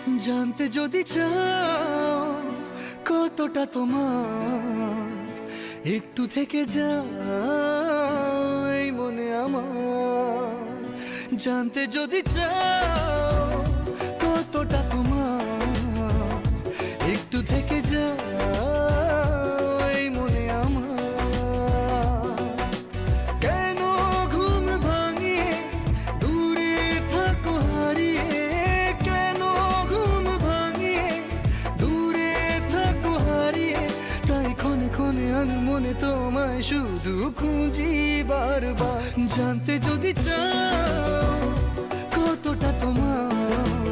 জানতে যদি চাও কতটা তোমার, একটু থেকে যাও এই মনে আমার। জানতে যদি চাও কতটা তোমার, একটু থেকে যাও এই মনে আমার। কেন ঘুম ভাঙিয়ে দূরে থাকো হারিয়ে, কেন ঘুম ভাঙিয়ে দূরে থাকো হারিয়ে, তাই ক্ষণে ক্ষণে আমি মনে তোমায় শুধু খুঁজি বারবার। জানতে যদি চাও কতটা তোমার,